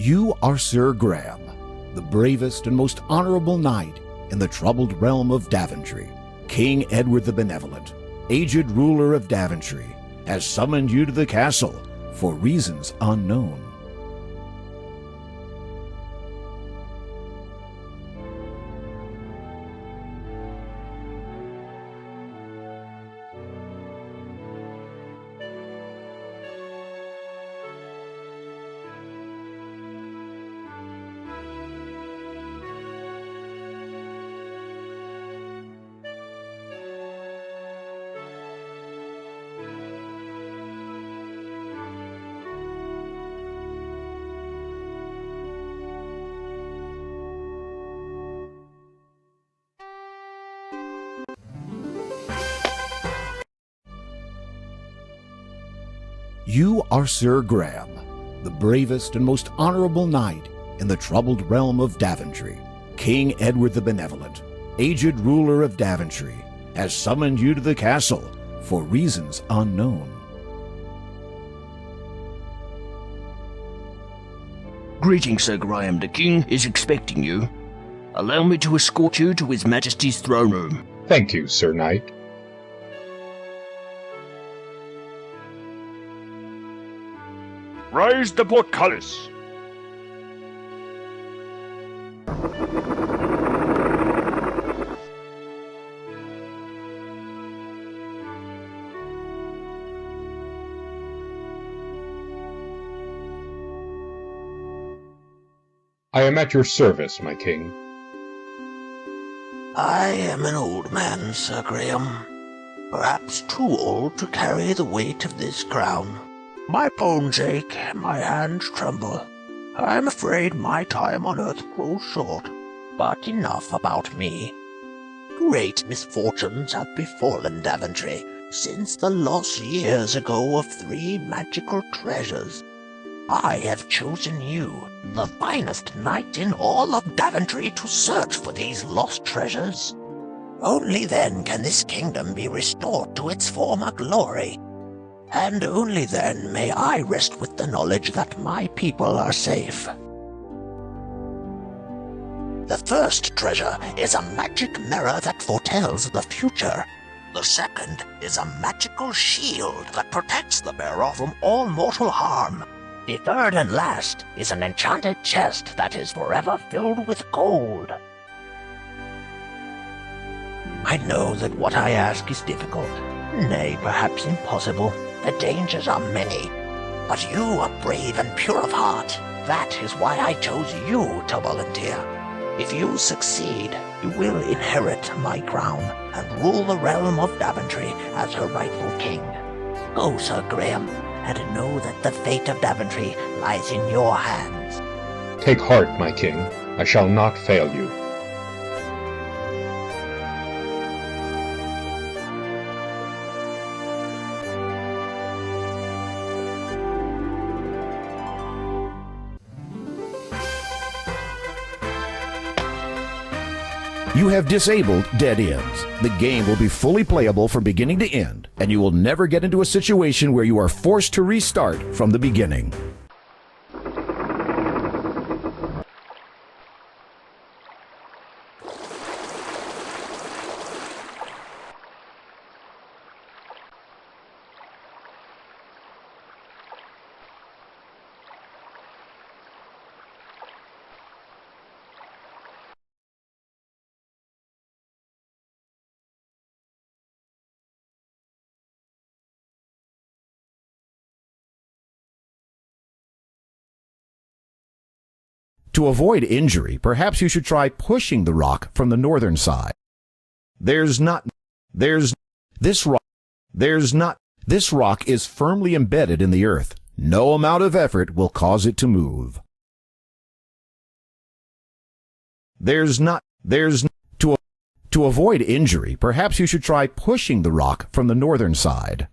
You are Sir Graham, the bravest and most honorable knight in the troubled realm of Daventry. King Edward the Benevolent, aged ruler of Daventry, has summoned you to the castle for reasons unknown. You are Sir Graham, the bravest and most honorable knight in the troubled realm of Daventry. King Edward the Benevolent, aged ruler of Daventry, has summoned you to the castle for reasons unknown. Greetings, Sir Graham. The King is expecting you. Allow me to escort you to His Majesty's throne room. Thank you, Sir Knight. Raise the portcullis. I am at your service, my king. I am an old man, Sir Graham. Perhaps too old to carry the weight of this crown. My bones ache, my hands tremble. I'm afraid my time on earth grows short. But enough about me. Great misfortunes have befallen Daventry since the loss years ago of 3 magical treasures. I have chosen you, the finest knight in all of Daventry, to search for these lost treasures. Only then can this kingdom be restored to its former glory. And only then may I rest with the knowledge that my people are safe. The first treasure is a magic mirror that foretells the future. The second is a magical shield that protects the bearer from all mortal harm. The third and last is an enchanted chest that is forever filled with gold. I know that what I ask is difficult, nay, perhaps impossible. The dangers are many, but you are brave and pure of heart. That is why I chose you to volunteer. If you succeed, you will inherit my crown and rule the realm of Daventry as her rightful king. Go, Sir Graham, and know that the fate of Daventry lies in your hands. Take heart, my king. I shall not fail you. You have disabled dead ends. The game will be fully playable from beginning to end, and you will never get into a situation where you are forced to restart from the beginning. To avoid injury, perhaps you should try pushing the rock from the northern side. This rock is firmly embedded in the earth. No amount of effort will cause it to move. To avoid injury, perhaps you should try pushing the rock from the northern side.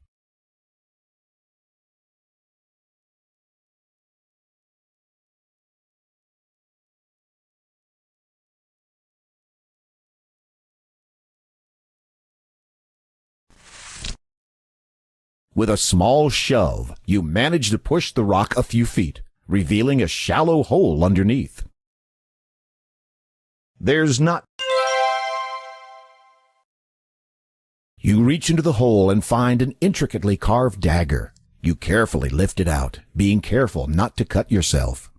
With a small shove, you manage to push the rock a few feet. revealing a shallow hole underneath. There's not... You reach into the hole and find an intricately carved dagger. You carefully lift it out, being careful not to cut yourself.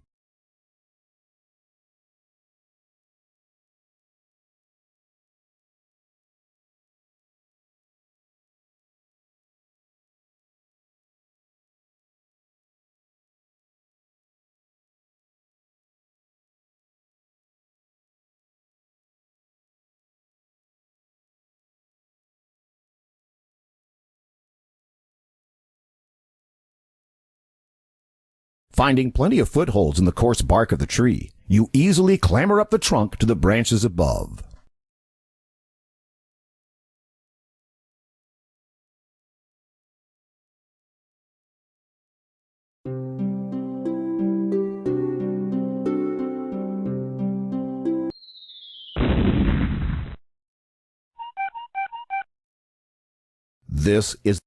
Finding plenty of footholds in the coarse bark of the tree, you easily clamber up the trunk to the branches above. This is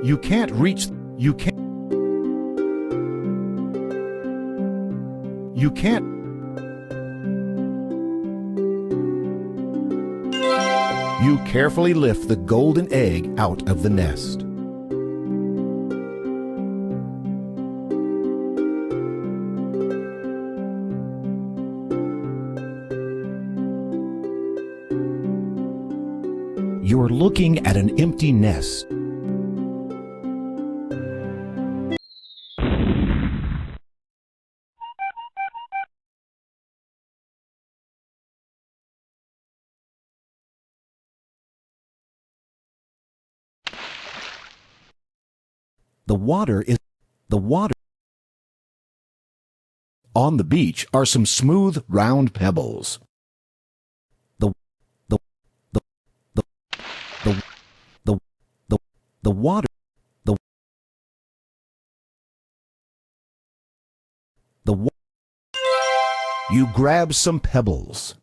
You can't reach you can't You carefully lift the golden egg out of the nest. You're looking at an empty nest. The water on the beach are some smooth, round pebbles. The the the the the the the, the water the wa- You grab some pebbles.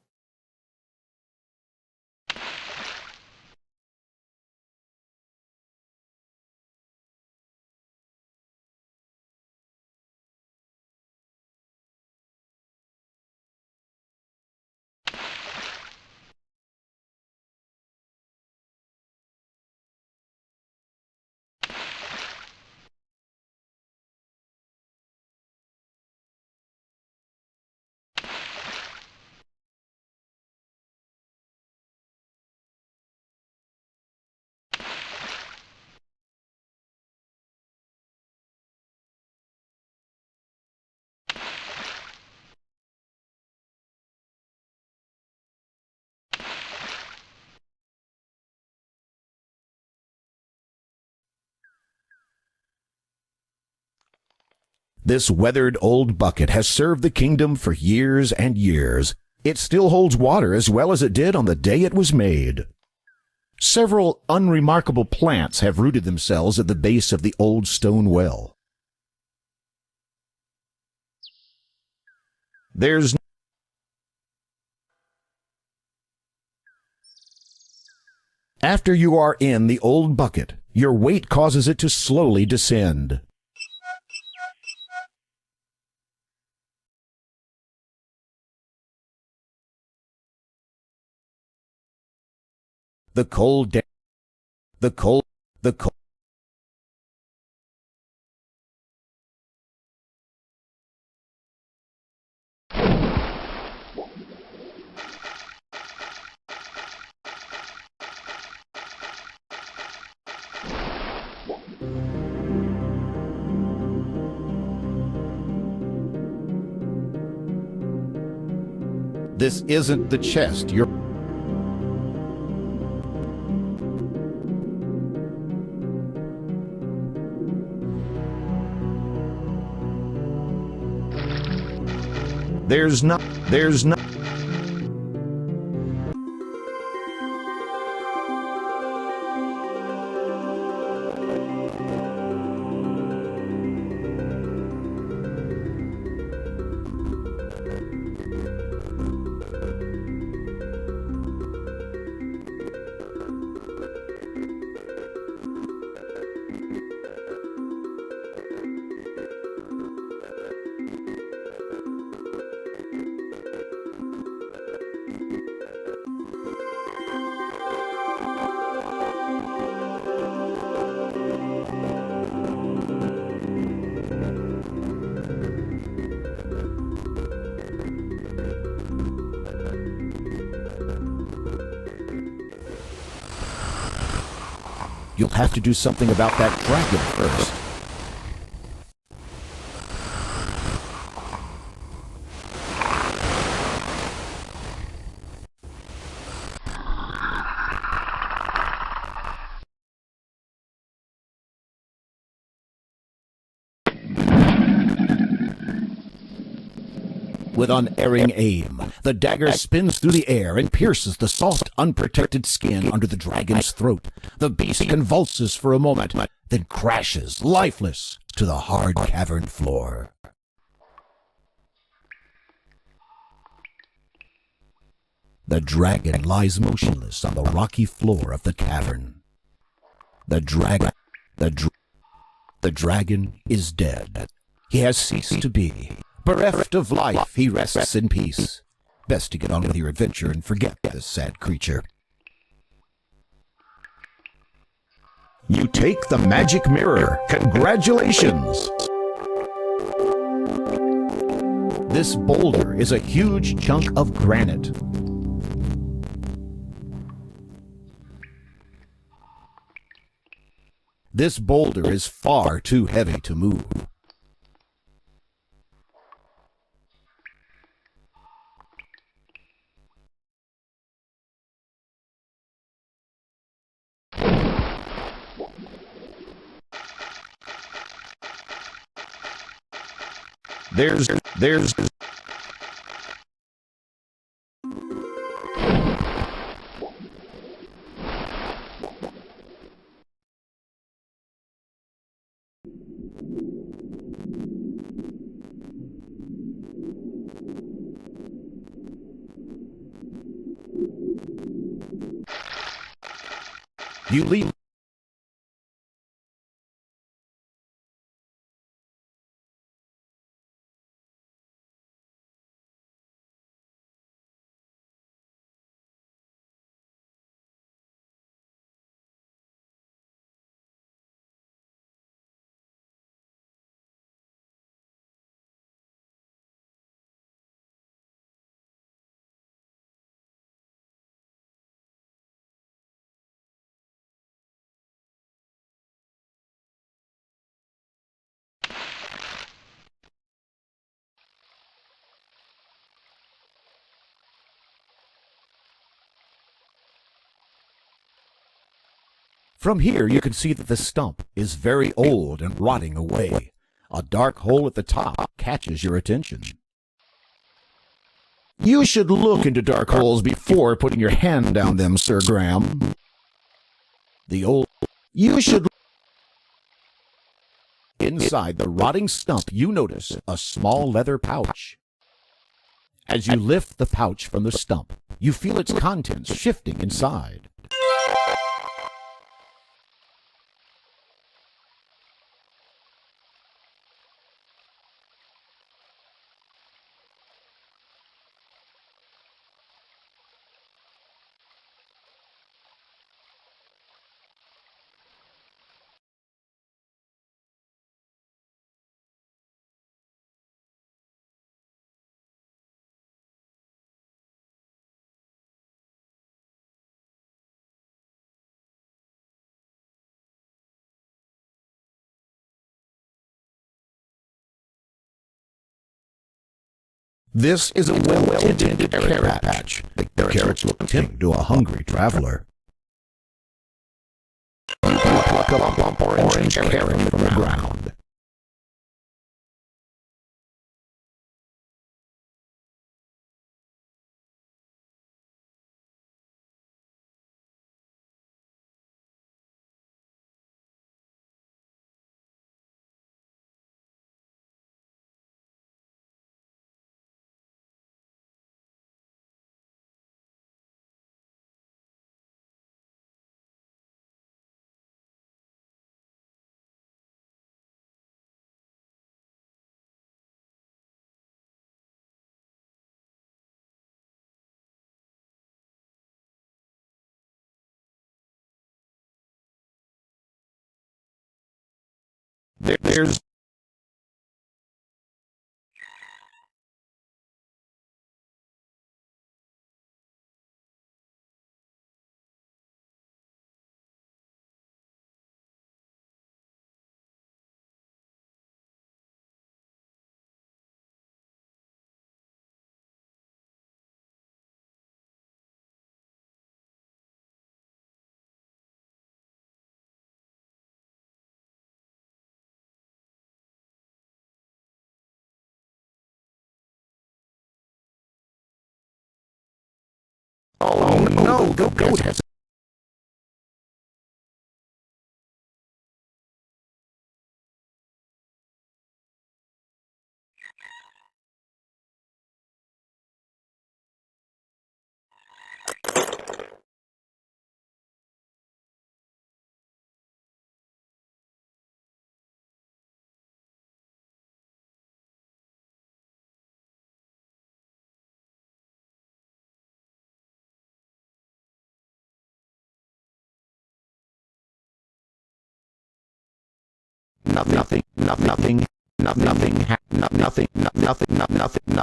This weathered old bucket has served the kingdom for years and years. It still holds water as well as it did on the day it was made. Several unremarkable plants have rooted themselves at the base of the old stone well. After you are in the old bucket, your weight causes it to slowly descend. The cold This isn't the chest you're... There's not... You'll have to do something about that dragon first. With unerring aim, the dagger spins through the air and pierces the soft, unprotected skin under the dragon's throat. The beast convulses for a moment, then crashes, lifeless, to the hard cavern floor. The dragon lies motionless on the rocky floor of the cavern. The dragon is dead. He has ceased to be. Bereft of life, he rests in peace. Best to get on with your adventure and forget this sad creature. You take the magic mirror. Congratulations! This boulder is a huge chunk of granite. This boulder is far too heavy to move. There's you leave. From here, you can see that the stump is very old and rotting away. A dark hole at the top catches your attention. You should look into dark holes before putting your hand down them, Sir Graham. You should... Inside the rotting stump, you notice a small leather pouch. As you lift the pouch from the stump, you feel its contents shifting inside. This is a well-tended carrot patch. The carrots look tempting to a hungry traveler. You pluck a plump orange carrot from the ground. There's Oh no, the goat has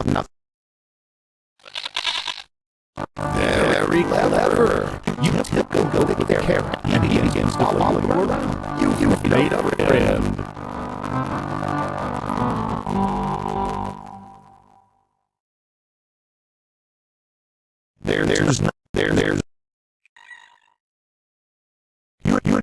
nothing. Very clever. You have to go with the carrot and he begins to follow you around. You've made a friend. There's you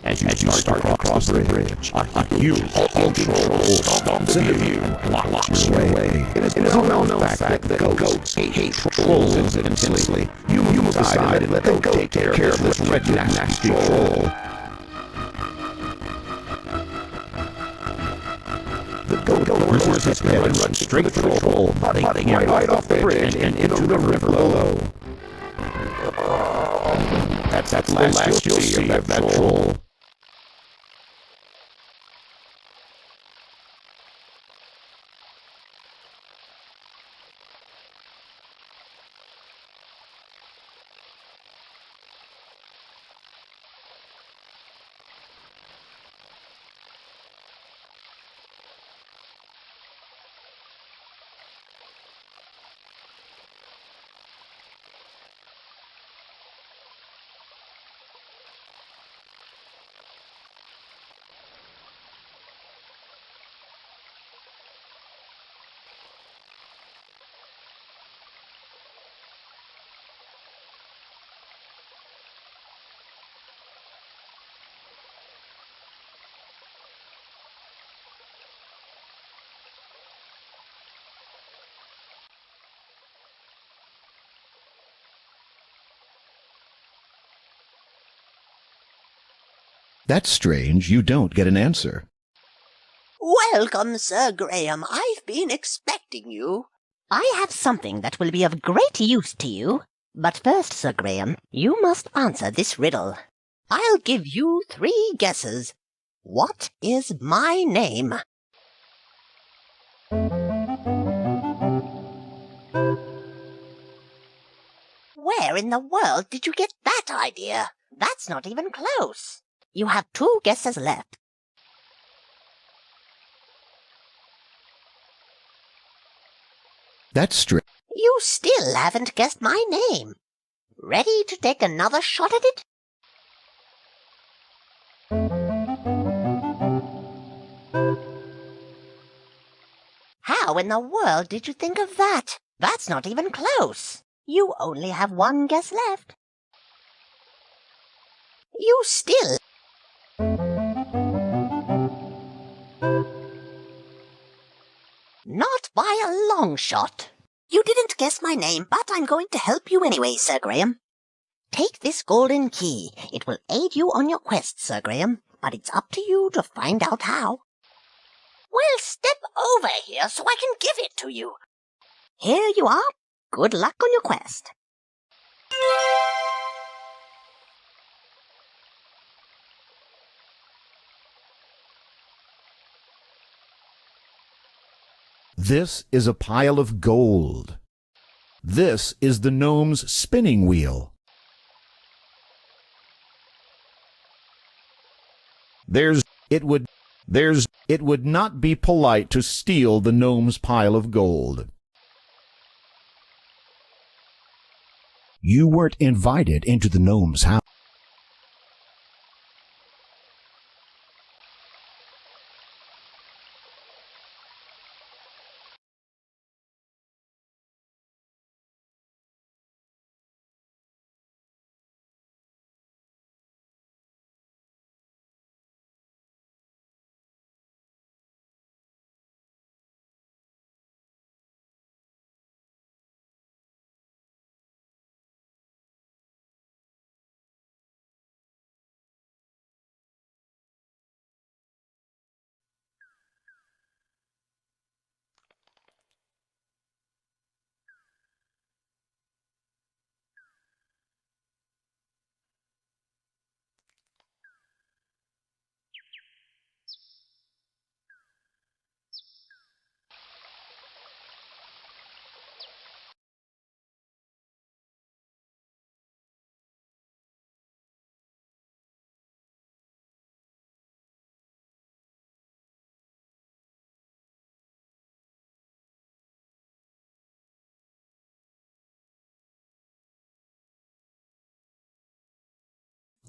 As you start to cross the bridge, a huge hulking troll stomps into view and blocks your way. It is a well-known fact that goats hate trolls intensely. You move aside and let the goat take care of this wretched nasty troll. The goat lowers his head and runs straight for the troll, butting him right off the bridge and into the river below. That's the last you'll see of that troll. That's strange. You don't get an answer. Welcome, Sir Graham. I've been expecting you. I have something that will be of great use to you. But first, Sir Graham, you must answer this riddle. I'll give you 3 guesses. What is my name? Where in the world did you get that idea? That's not even close. You have 2 guesses left. That's strange. You still haven't guessed my name. Ready to take another shot at it? How in the world did you think of that? That's not even close. You only have 1 guess left. You still... Not by a long shot. You didn't guess my name, but I'm going to help you anyway, Sir Graham. Take this golden key. It will aid you on your quest, Sir Graham, but it's up to you to find out how. Well, step over here so I can give it to you. Here you are. Good luck on your quest. This is a pile of gold. This is the gnome's spinning wheel. It would not be polite to steal the gnome's pile of gold. You weren't invited into the gnome's house.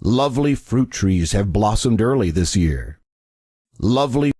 Lovely fruit trees have blossomed early this year. Lovely.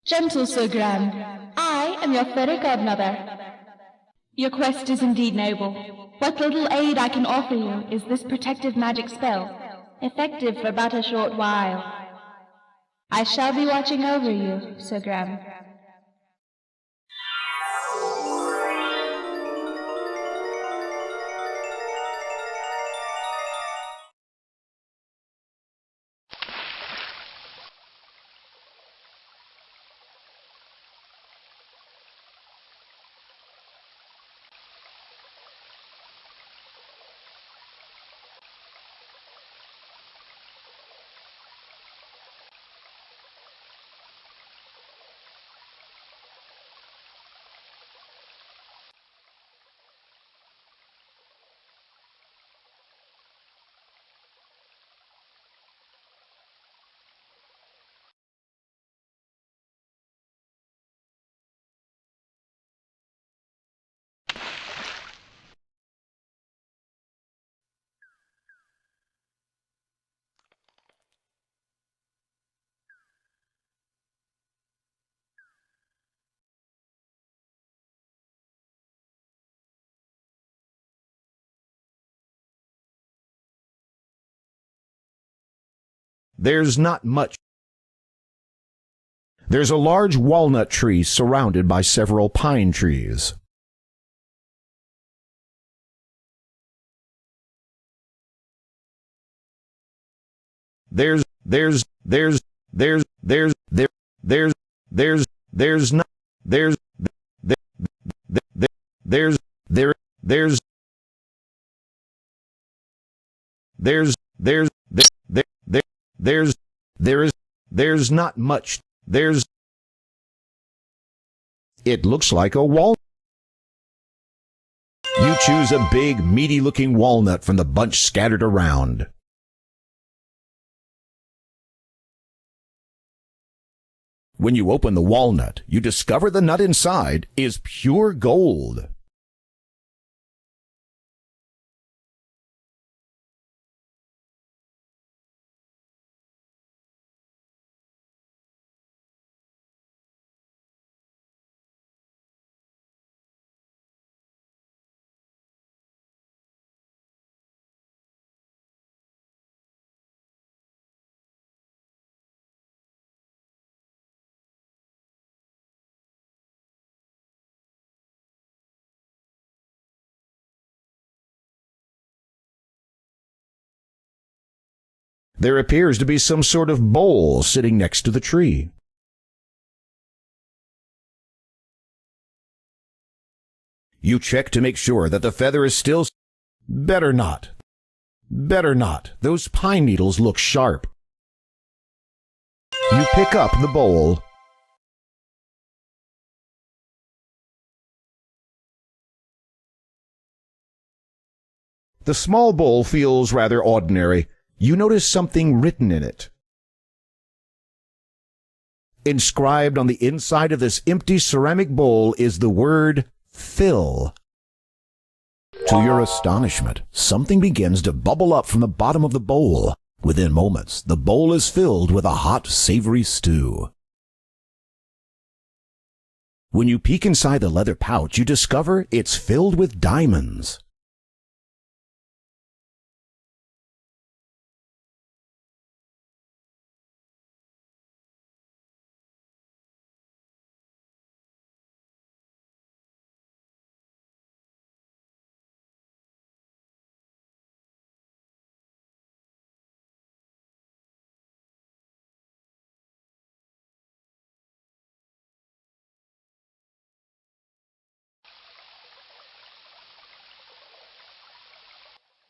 Gentle Sir Graham, I am your fairy godmother. Your quest is indeed noble. What little aid I can offer you is this protective magic spell, effective for but a short while. I shall be watching over you, Sir Graham. There's not much. There's a large walnut tree surrounded by several pine trees. There's not there's there's there there's there's there's there's not much. It looks like a walnut. You choose a big, meaty-looking walnut from the bunch scattered around. When you open the walnut, you discover the nut inside is pure gold. There appears to be some sort of bowl sitting next to the tree. You check to make sure that the feather is still... Better not. Better not. Those pine needles look sharp. You pick up the bowl. The small bowl feels rather ordinary. You notice something written in it. Inscribed on the inside of this empty ceramic bowl is the word fill. To your astonishment, something begins to bubble up from the bottom of the bowl. Within moments, the bowl is filled with a hot, savory stew. When you peek inside the leather pouch, you discover it's filled with diamonds.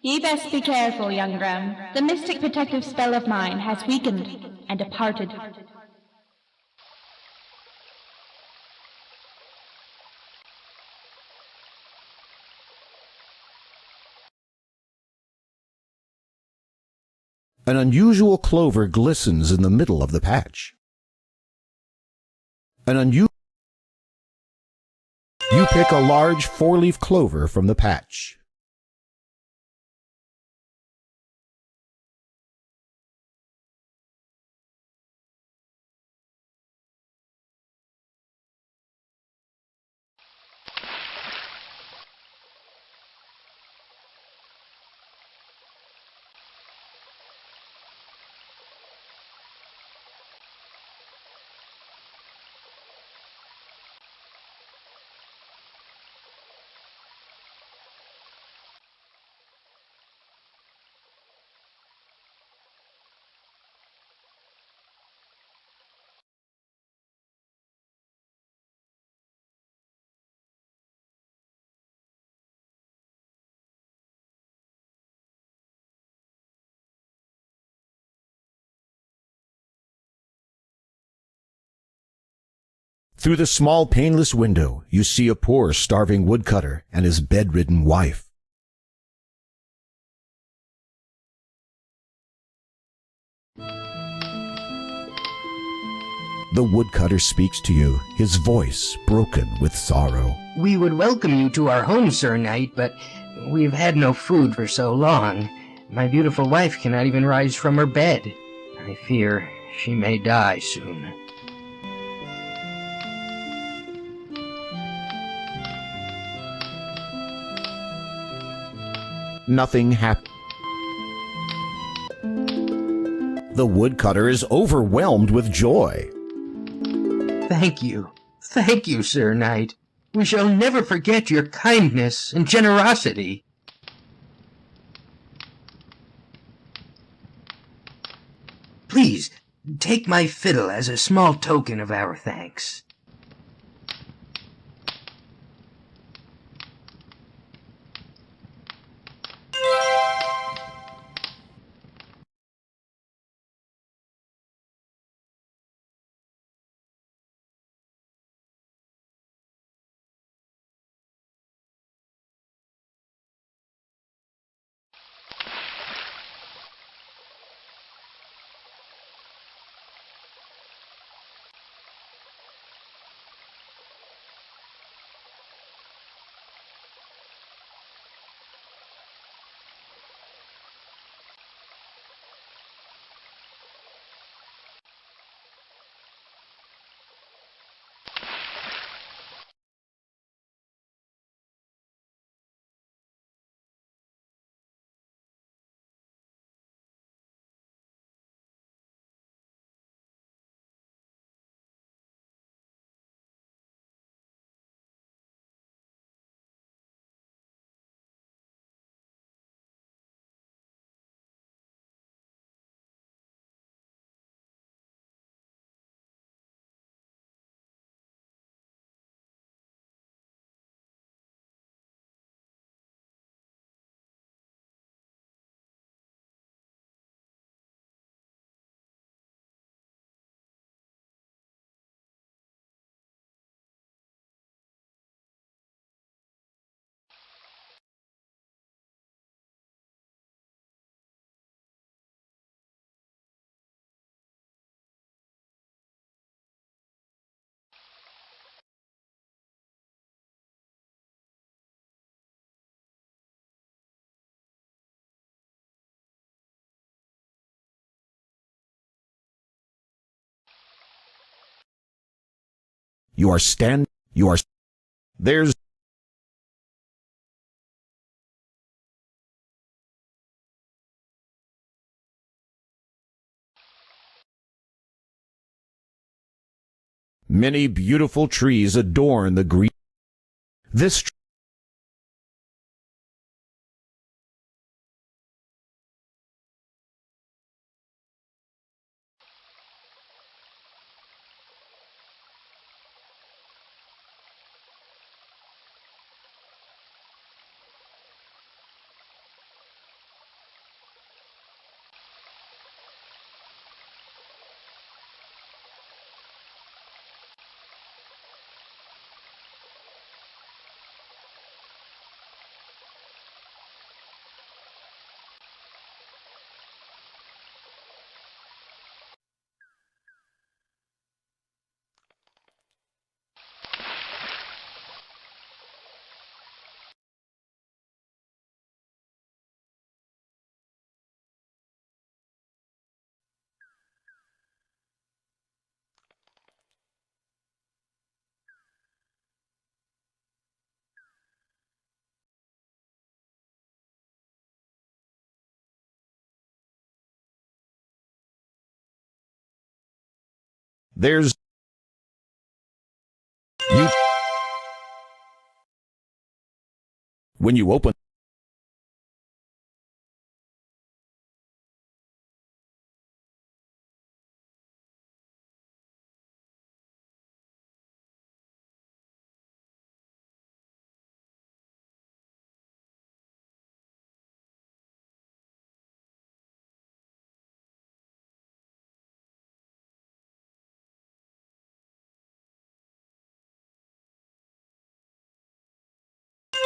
Ye best be careful, young Graham. The mystic protective spell of mine has weakened and departed. An unusual clover glistens in the middle of the patch. You pick a large four-leaf clover from the patch. Through the small paneless window, you see a poor, starving woodcutter and his bedridden wife. The woodcutter speaks to you, his voice broken with sorrow. We would welcome you to our home, Sir Knight, but we've had no food for so long. My beautiful wife cannot even rise from her bed. I fear she may die soon. Nothing happened. The woodcutter is overwhelmed with joy. Thank you. Thank you, Sir Knight. We shall never forget your kindness and generosity. Please, take my fiddle as a small token of our thanks. There's many beautiful trees adorn the green. This there's you when you open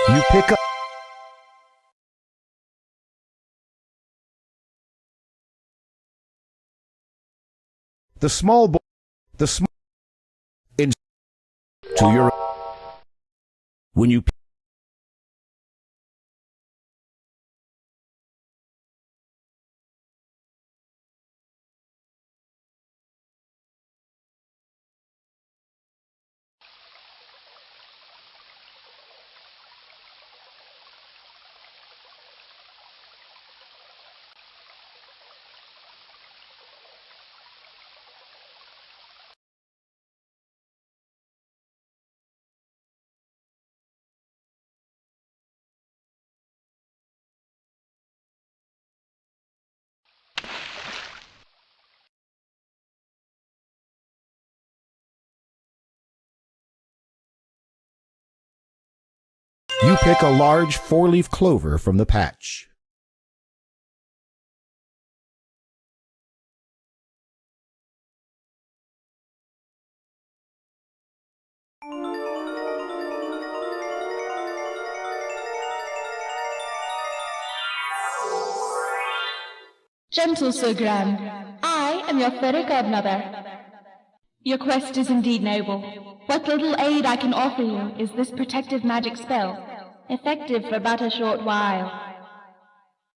you pick up the small boy the small in to your when you You pick a large four-leaf clover from the patch. Gentle Sir Graham, I am your fairy godmother. Your quest is indeed noble. What little aid I can offer you is this protective magic spell, effective for but a short while.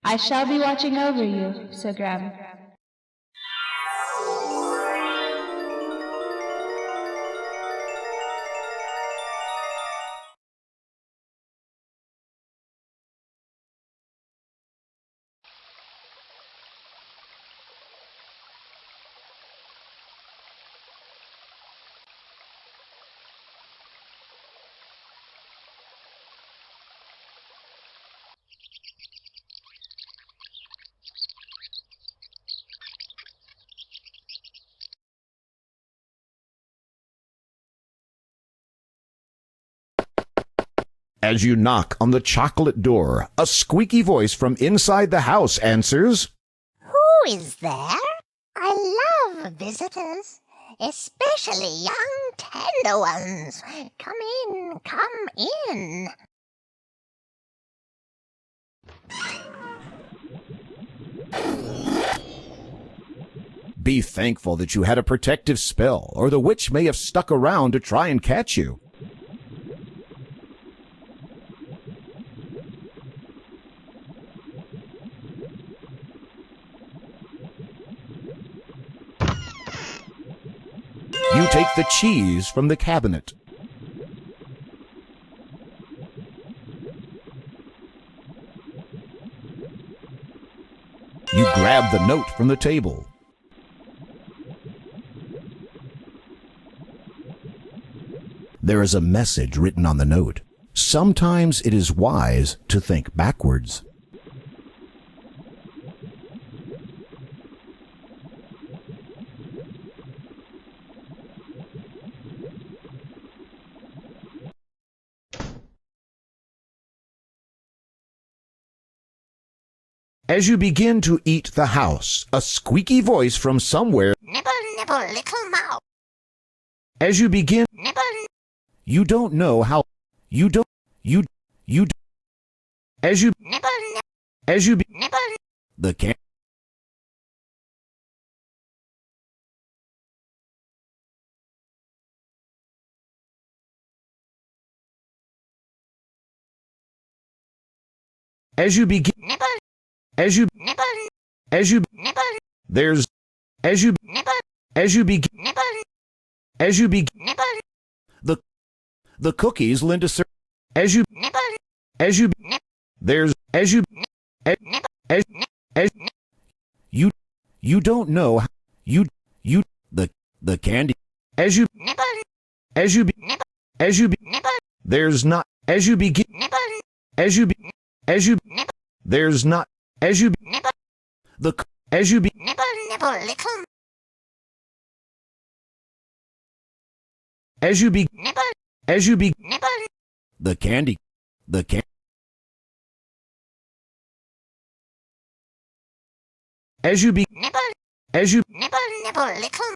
I shall be watching over you, Sir Graham. As you knock on the chocolate door, a squeaky voice from inside the house answers, Who is there? I love visitors, especially young tender ones. Come in, come in. Be thankful that you had a protective spell, or the witch may have stuck around to try and catch you. You take the cheese from the cabinet. You grab the note from the table. There is a message written on the note. Sometimes it is wise to think backwards. As you begin to eat the house, a squeaky voice from somewhere. Nibble, nibble, little mouse. As you begin, Nibble, you don't know how. You don't. As you. nibble, As you. nibble. The can. As you begin. Nibble, As you. nibble, As you. nibble, There's. As you. nibble, As you begin. nibble, As you begin. nibble, The cookies lend a as you. nibble, As you. nibble, There's. As you. nibble, As. As. You don't know how. You. The candy. As you. nibble, As you. nibble, As you. nibble, There's not. As you begin. nibble, As you. As you. nibble, There's not. As you. nibble, The. As you. nibble, nibble, little. As you. Nibble, As you. nibble, The candy. The can. As you. nibble, As you. nibble, nibble, little.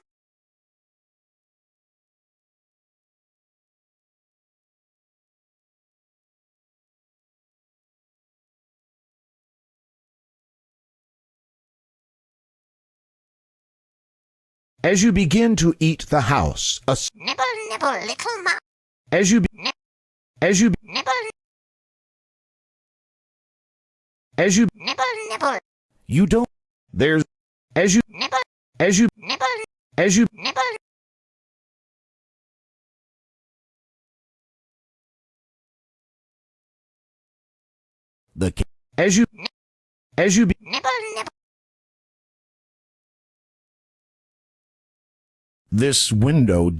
As you begin to eat the house, Nibble, nibble, little mouse. as you. As you. Nibble, As you. nibble, nibble, You don't. There's. As you. nibble, As you. nibble, As you. nibble. The. As you. As you. Nibble, nibble. This window.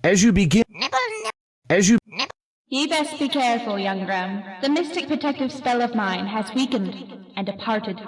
As you begin. Nibble, nibble, As you. nibble. Ye best be careful, young Graham. The mystic protective spell of mine has weakened and departed.